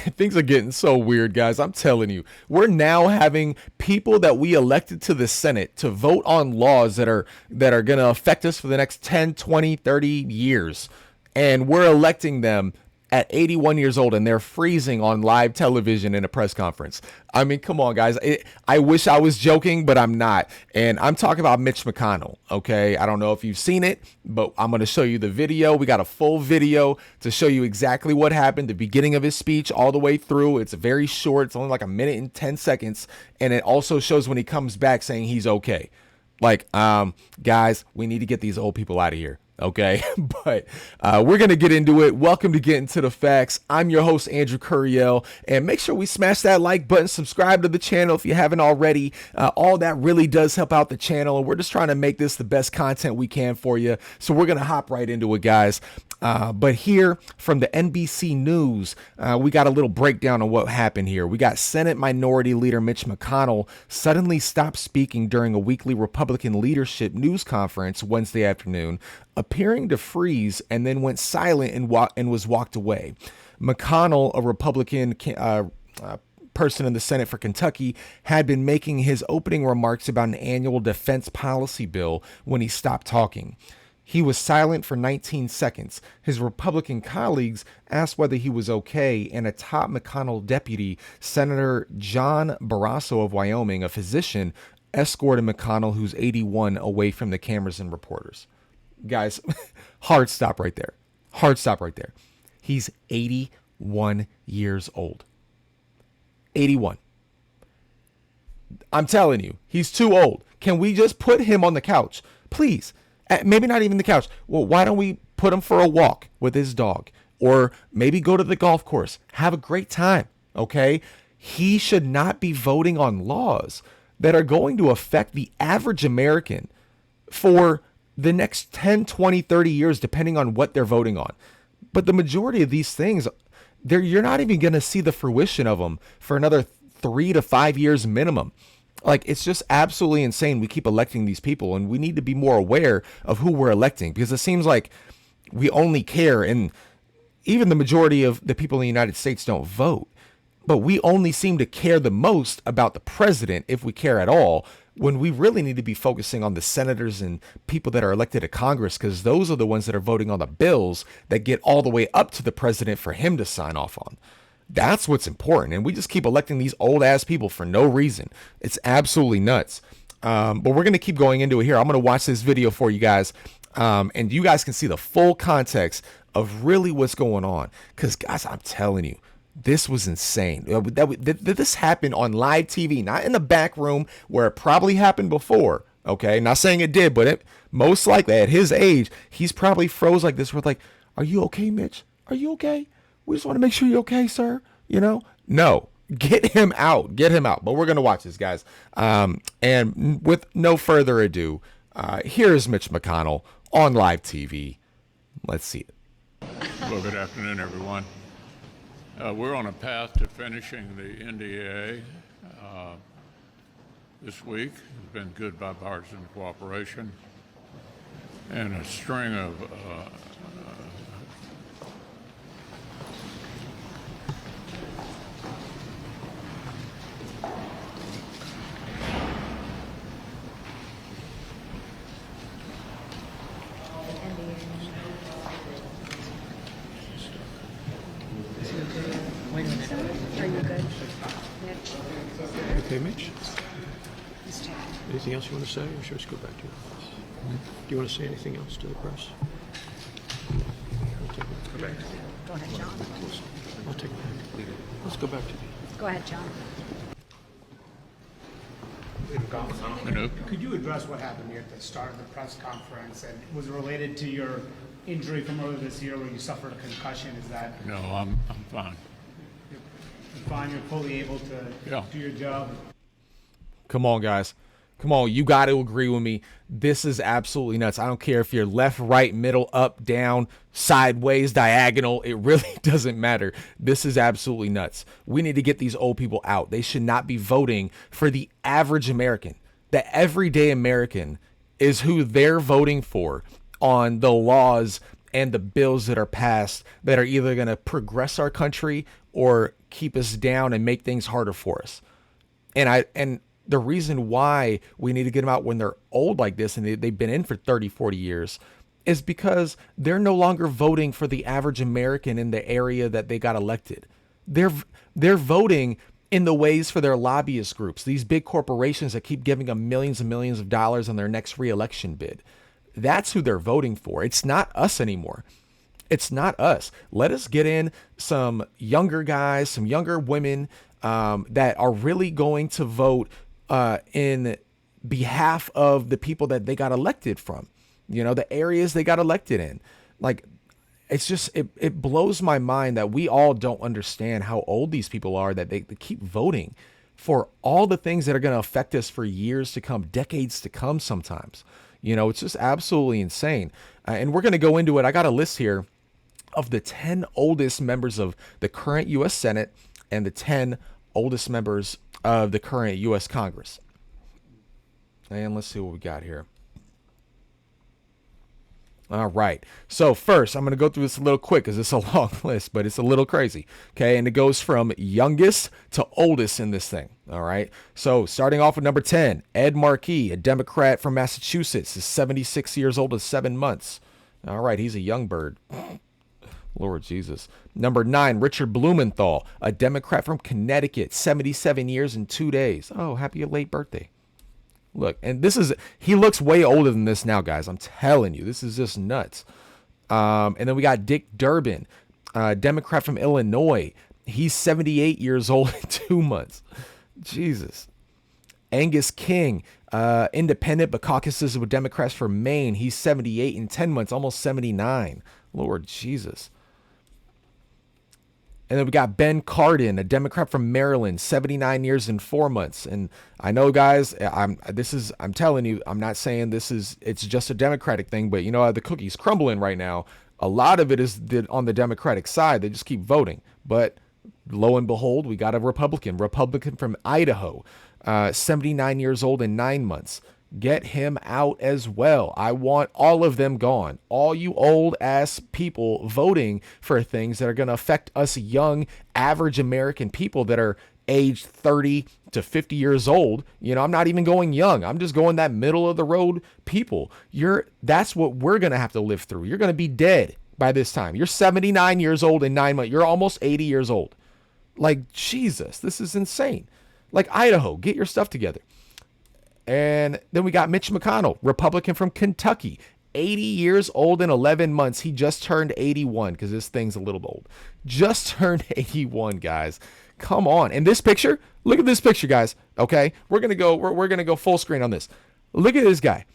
Things are getting so weird, guys. I'm telling you, we're now having people that we elected to the Senate to vote on laws that are going to affect us for the next 10, 20, 30 years. And we're electing them at 81 years old, and they're freezing on live television in a press conference. I mean, come on, guys. I wish I was joking, but I'm not. And I'm talking about Mitch McConnell, okay? I don't know if you've seen it, but I'm going to show you the video. We got a full video to show you exactly what happened, the beginning of his speech all the way through. It's very short. It's only like a minute and 10 seconds. And it also shows when he comes back saying he's okay. Like, guys, we need to get these old people out of here. Okay, but we're going to get into it. Welcome to Getting to the Facts. I'm your host, Andrew Curiel, and make sure we smash that like button, subscribe to the channel if you haven't already. All that really does help out the channel, and we're just trying to make this the best content we can for you. So we're going to hop right into it, guys. But here from the NBC News, we got a little breakdown on what happened here. We got Senate Minority Leader Mitch McConnell suddenly stopped speaking during a weekly Republican leadership news conference Wednesday afternoon, appearing to freeze, and then went silent and was walked away. McConnell, a Republican person in the Senate for Kentucky, had been making his opening remarks about an annual defense policy bill when he stopped talking. He was silent for 19 seconds. His Republican colleagues asked whether he was okay, and a top McConnell deputy, Senator John Barrasso of Wyoming, a physician, escorted McConnell, who's 81, away from the cameras and reporters. Guys, hard stop right there. Hard stop right there. He's 81 years old. 81. I'm telling you, he's too old. Can we just put him on the couch? Please. Maybe not even the couch. Well, why don't we put him for a walk with his dog? Or maybe go to the golf course. Have a great time, okay? He should not be voting on laws that are going to affect the average American for the next 10, 20, 30 years, depending on what they're voting on. But the majority of these things, you're not even going to see the fruition of them for another 3 to 5 years minimum. Like, it's just absolutely insane. We keep electing these people, and we need to be more aware of who we're electing, because it seems like we only care, and even the majority of the people in the United States don't vote, but we only seem to care the most about the president, if we care at all, when we really need to be focusing on the senators and people that are elected to Congress, because those are the ones that are voting on the bills that get all the way up to the president for him to sign off on. That's what's important. And we just keep electing these old ass people for no reason. It's absolutely nuts. But we're going to keep going into it here. I'm going to watch this video for you guys. And you guys can see the full context of really what's going on. Because, guys, I'm telling you, this was insane. This happened on live TV, not in the back room where it probably happened before. Okay, not saying it did, but it most likely at his age, he's probably froze like this. We're like, "Are you okay, Mitch? Are you okay? We just want to make sure you're okay, sir." You know, no, get him out, get him out. But we're gonna watch this, guys. And with no further ado, here's Mitch McConnell on live TV. Let's see it. Well, good afternoon, everyone. We're on a path to finishing the NDAA this week. It's been good bipartisan cooperation and a string of Are you good? Okay, Mitch? Anything else you want to say, or should we just go back to your office? Do you want to say anything else to the press? Go ahead, John. I'll take it back. Let's go back to the... Go ahead, John. Could you address what happened here at the start of the press conference, and was it related to your injury from earlier this year where you suffered a concussion? Is that... No, I'm fine. You're fine, you're fully able to do your job? Come on, guys. Come on, you got to agree with me. This is absolutely nuts. I don't care if you're left, right, middle, up, down, sideways, diagonal. It really doesn't matter. This is absolutely nuts. We need to get these old people out. They should not be voting for the average American. The everyday American is who they're voting for on the laws and the bills that are passed that are either going to progress our country or keep us down and make things harder for us. And the reason why we need to get them out when they're old like this and they've been in for 30, 40 years is because they're no longer voting for the average American in the area that they got elected. They're voting in the ways for their lobbyist groups, these big corporations that keep giving them millions and millions of dollars on their next reelection bid. That's who they're voting for. It's not us anymore. It's not us. Let us get in some younger guys, some younger women that are really going to vote in behalf of the people that they got elected from, the areas they got elected in. Like, it's just, it blows my mind that we all don't understand how old these people are, that they keep voting for all the things that are going to affect us for years to come, decades to come sometimes. It's just absolutely insane. And we're going to go into it. I got a list here of the 10 oldest members of the current U.S. Senate and the 10 oldest members of the current U.S. Congress. And let's see what we got here. All right. So first, I'm going to go through this a little quick because it's a long list, but it's a little crazy. Okay. And it goes from youngest to oldest in this thing. All right. So starting off with number 10, Ed Markey, a Democrat from Massachusetts, is 76 years old and 7 months. All right. He's a young bird. Lord Jesus. Number 9, Richard Blumenthal, a Democrat from Connecticut, 77 years and 2 days. Oh, happy late birthday. Look, and he looks way older than this now, guys. I'm telling you, this is just nuts. And then we got Dick Durbin, Democrat from Illinois. He's 78 years old and 2 months. Jesus. Angus King, independent, but caucuses with Democrats from Maine. He's 78 and 10 months, almost 79. Lord Jesus. And then we got Ben Cardin, a Democrat from Maryland, 79 years and 4 months. And I know, guys, I'm telling you, I'm not saying it's just a Democratic thing, but the cookie's crumbling right now. A lot of it is on the Democratic side. They just keep voting. But lo and behold, we got a Republican from Idaho, 79 years old and 9 months. Get him out as well. I want all of them gone. All you old ass people voting for things that are going to affect us young, average American people that are aged 30 to 50 years old. I'm not even going young. I'm just going that middle of the road people. That's what we're going to have to live through. You're going to be dead by this time. You're 79 years old in 9 months. You're almost 80 years old. Like, Jesus, this is insane. Like, Idaho, get your stuff together. And then we got Mitch McConnell, Republican from Kentucky, 80 years old and 11 months. He just turned 81 because this thing's a little old. Just turned 81, guys. Come on. And this picture, look at this picture, guys. Okay, we're gonna go full screen on this. Look at this guy.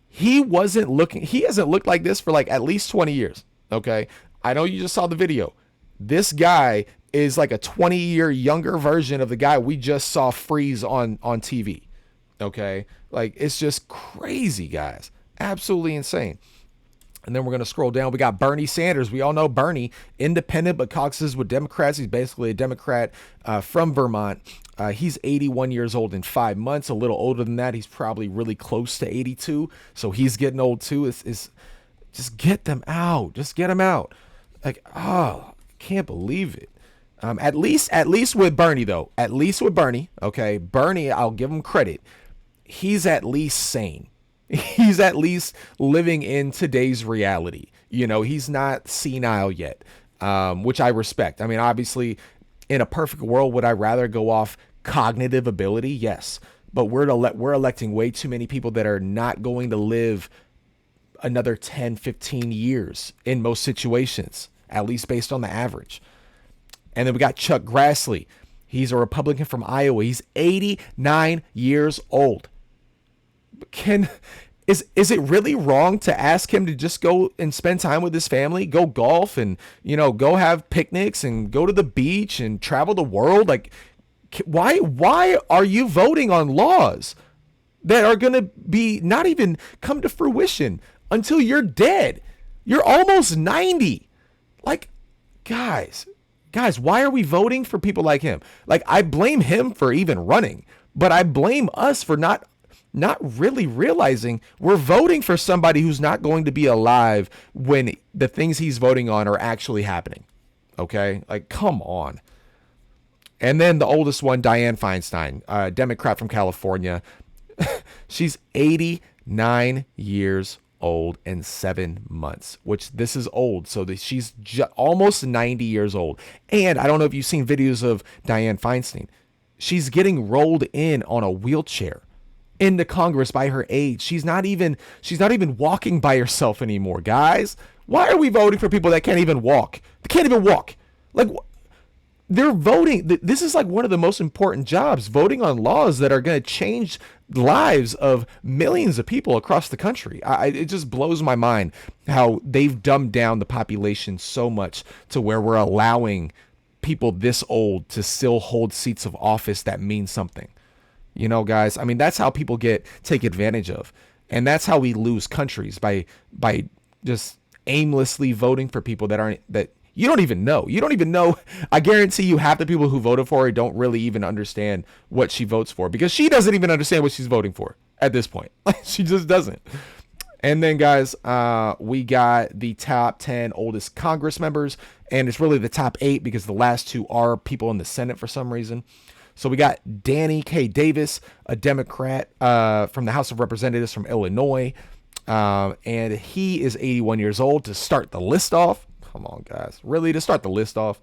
He hasn't looked like this for like at least 20 years. Okay, I know you just saw the video. This guy is like a 20-year younger version of the guy we just saw freeze on TV. Okay, like, it's just crazy, guys. Absolutely insane. And then we're going to scroll down. We got Bernie Sanders. We all know Bernie, independent, but caucuses with Democrats. He's basically a Democrat from Vermont. He's 81 years old in 5 months, a little older than that. He's probably really close to 82. So he's getting old too. It's just get them out. Just get them out. Like, oh, can't believe it. At least with Bernie, though. At least with Bernie. Okay, Bernie, I'll give him credit. He's at least sane. He's at least living in today's reality. He's not senile yet, which I respect. I mean, obviously, in a perfect world, would I rather go off cognitive ability? Yes. But we're electing way too many people that are not going to live another 10, 15 years in most situations, at least based on the average. And then we got Chuck Grassley. He's a Republican from Iowa. He's 89 years old. Is it really wrong to ask him to just go and spend time with his family, go golf and, go have picnics and go to the beach and travel the world? Like, why are you voting on laws that are going to be not even come to fruition until you're dead? You're almost 90. Like, guys, why are we voting for people like him? Like, I blame him for even running, but I blame us for not not really realizing we're voting for somebody who's not going to be alive when the things he's voting on are actually happening. Okay? Like, come on. And then the oldest one, Dianne Feinstein, a Democrat from California. She's 89 years old and 7 months, which this is old. So she's almost 90 years old. And I don't know if you've seen videos of Dianne Feinstein. She's getting rolled in on a wheelchair into Congress by her age. She's not even walking by herself anymore, guys. Why are we voting for people that can't even walk? They can't even walk. Like, they're voting. This is like one of the most important jobs, voting on laws that are going to change lives of millions of people across the country. It just blows my mind how they've dumbed down the population so much to where we're allowing people this old to still hold seats of office that mean something. You know, guys, I mean, that's how people take advantage of. And that's how we lose countries, by just aimlessly voting for people that you don't even know. You don't even know. I guarantee you half the people who voted for her don't really even understand what she votes for, because she doesn't even understand what she's voting for at this point. She just doesn't. And then, guys, we got the top 10 oldest Congress members, and it's really the top 8 because the last 2 are people in the Senate for some reason. So we got Danny K. Davis, a Democrat from the House of Representatives from Illinois, and he is 81 years old to start the list off. Come on, guys. Really, to start the list off.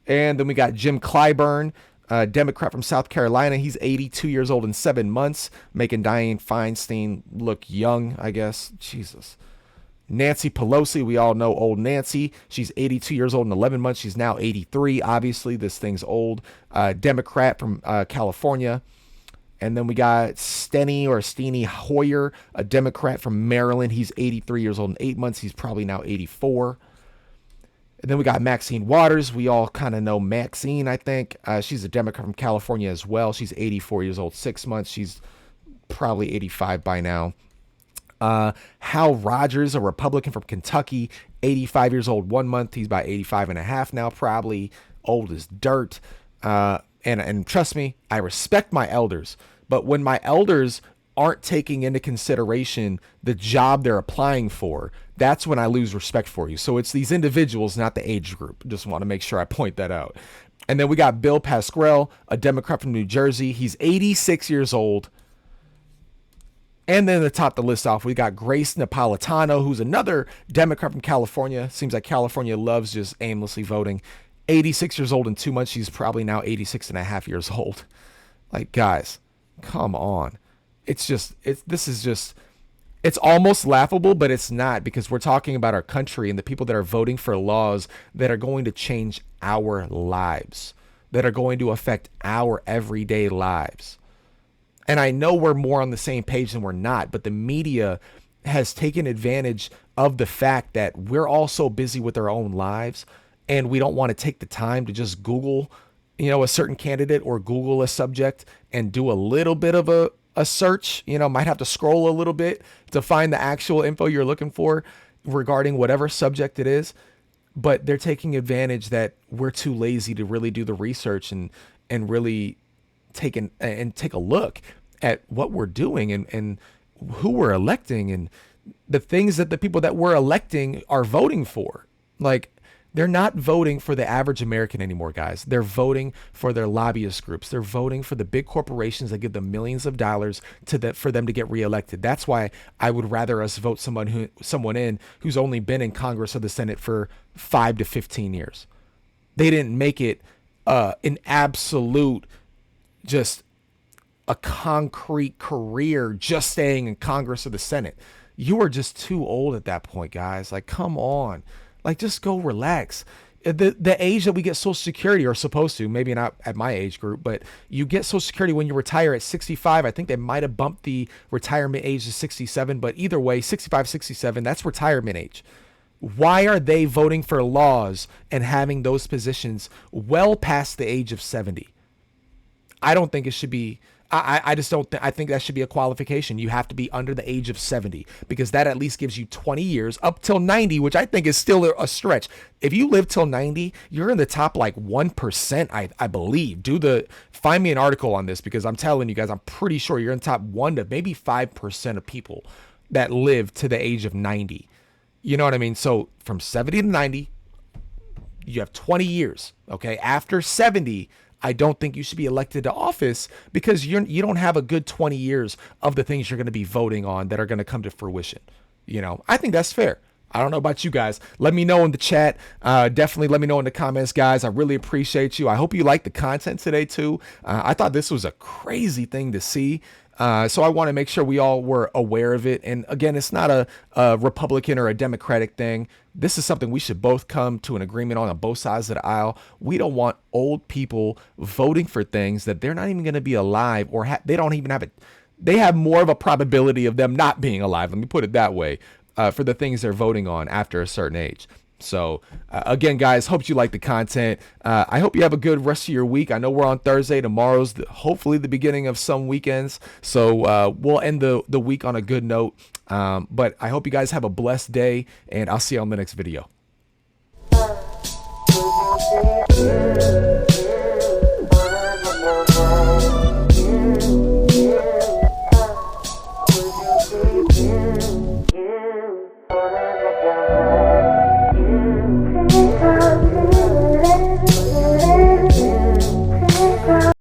And then we got Jim Clyburn, a Democrat from South Carolina. He's 82 years old and 7 months, making Dianne Feinstein look young, I guess. Jesus. Nancy Pelosi, we all know old Nancy. She's 82 years old and 11 months. She's now 83. Obviously, this thing's old. Democrat from California. And then we got Steny Hoyer, a Democrat from Maryland. He's 83 years old and 8 months. He's probably now 84. And then we got Maxine Waters. We all kind of know Maxine, I think. She's a Democrat from California as well. She's 84 years old, 6 months. She's probably 85 by now. Hal Rogers, a Republican from Kentucky, 85 years old, 1 month. He's about 85 and a half now, probably old as dirt. And trust me, I respect my elders. But when my elders aren't taking into consideration the job they're applying for, that's when I lose respect for you. So it's these individuals, not the age group. Just want to make sure I point that out. And then we got Bill Pascrell, a Democrat from New Jersey. He's 86 years old. And then to top the list off, we got Grace Napolitano, who's another Democrat from California. Seems like California loves just aimlessly voting. 86 years old in 2 months. She's probably now 86 and a half years old. Like, guys, come on. It's almost laughable, but it's not, because we're talking about our country and the people that are voting for laws that are going to change our lives, that are going to affect our everyday lives. And I know we're more on the same page than we're not, but the media has taken advantage of the fact that we're all so busy with our own lives, and we don't want to take the time to just Google, a certain candidate or Google a subject and do a little bit of a search. Might have to scroll a little bit to find the actual info you're looking for regarding whatever subject it is. But they're taking advantage that we're too lazy to really do the research and really take a look at what we're doing and who we're electing and the things that the people that we're electing are voting for. Like, they're not voting for the average American anymore, guys. They're voting for their lobbyist groups. They're voting for the big corporations that give them millions of dollars for them to get reelected. That's why I would rather us vote someone in who's only been in Congress or the Senate for 5 to 15 years. They didn't make it an absolute, just a concrete career just staying in Congress or the Senate. You are just too old at that point, guys. Like, come on. Like, just go relax. The age that we get Social Security, or supposed to, maybe not at my age group, but you get Social Security when you retire at 65. I think they might have bumped the retirement age to 67, but either way, 65, 67, that's retirement age. Why are they voting for laws and having those positions well past the age of 70? I don't think it should be. I just don't. I think that should be a qualification. You have to be under the age of 70 because that at least gives you 20 years up till 90, which I think is still a stretch. If you live till 90, you're in the top like 1%, I believe. Find me an article on this because I'm telling you guys, I'm pretty sure you're in the top 1 to maybe 5% of people that live to the age of 90. You know what I mean? So from 70 to 90, you have 20 years. Okay, after 70. I don't think you should be elected to office because you don't have a good 20 years of the things you're going to be voting on that are going to come to fruition. You know, I think that's fair. I don't know about you guys. Let me know in the chat. Definitely let me know in the comments, guys. I really appreciate you. I hope you liked the content today too. I thought this was a crazy thing to see. So I want to make sure we all were aware of it. And again, it's not a Republican or a Democratic thing. This is something we should both come to an agreement on both sides of the aisle. We don't want old people voting for things that they're not even going to be alive or they don't even have it. They have more of a probability of them not being alive. Let me put it that way, for the things they're voting on after a certain age. So again, guys, hope you like the content. I hope you have a good rest of your week. I know we're on Thursday. Tomorrow's hopefully the beginning of some weekends. So we'll end the week on a good note. But I hope you guys have a blessed day, and I'll see you on the next video.